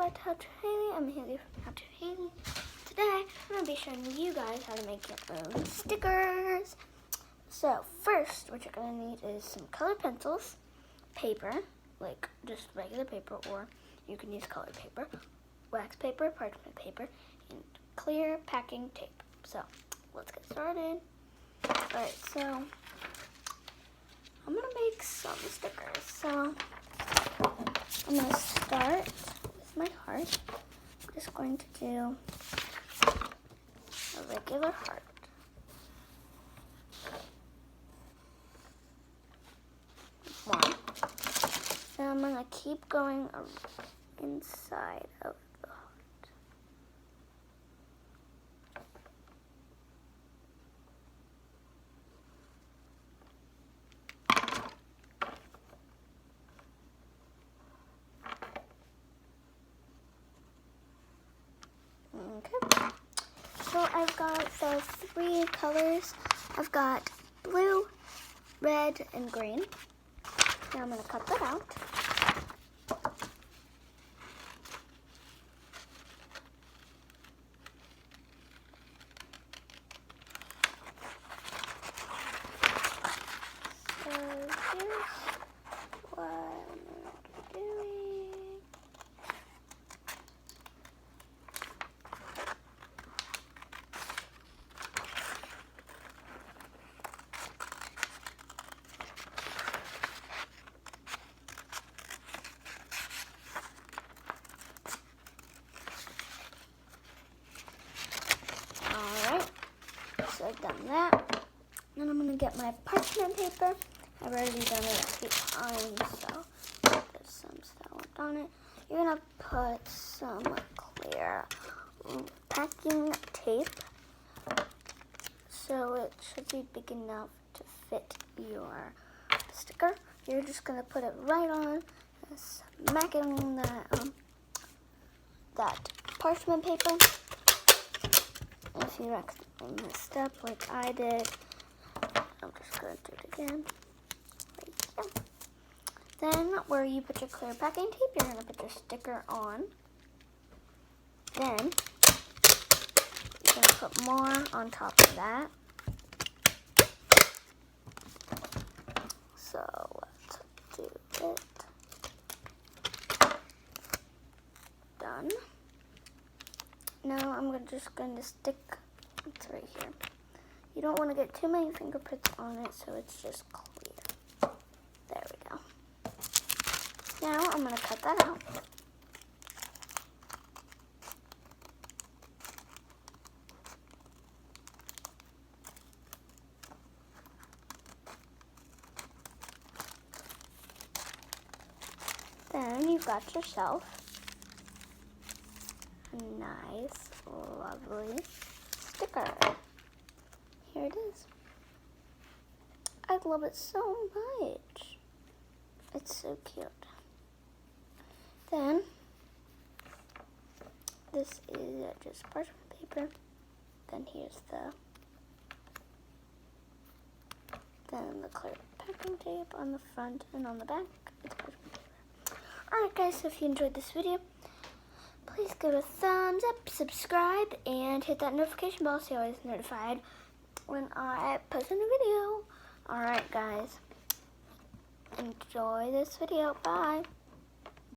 back to How to Haley. I'm Haley from How to Haley. Today, I'm going to be showing you guys how to make your own stickers. So, first, what you're going to need is some colored pencils, paper, like just regular paper, or you can use colored paper, wax paper, parchment paper, and clear packing tape. So, let's get started. Alright, so, I'm going to make some stickers. So, I'm going to start with my heart. I'm just going to do a regular heart. One. And I'm going to keep going inside of the heart. Okay. So I've got the three colors. I've got blue, red, and green. Now I'm going to cut that out. So here's what I'm going to be doing. So I've done that. Then I'm going to get my parchment paper. I've already done it a few times, so there's some still left on it. You're going to put some clear packing tape so it should be big enough to fit your sticker. You're just going to put it right on, smacking that parchment paper. If you accidentally messed up like I did, I'm just going to do it again. Right here. Then where you put your clear packing tape, you're going to put your sticker on. Then you're going to put more on top of that. So let's do it. Done. Now I'm just going to stick it right here. You don't want to get too many fingerprints on it, so it's just clear. There we go. Now I'm going to cut that out. Then you've got yourself a nice, lovely sticker. Here it is. I love it so much. It's so cute. Then, this is just parchment paper. Then here's the clear packing tape on the front and on the back. It's parchment paper. Alright guys, so if you enjoyed this video, please give it a thumbs up, subscribe, and hit that notification bell so you're always notified when I post a new video. Alright guys, enjoy this video. Bye.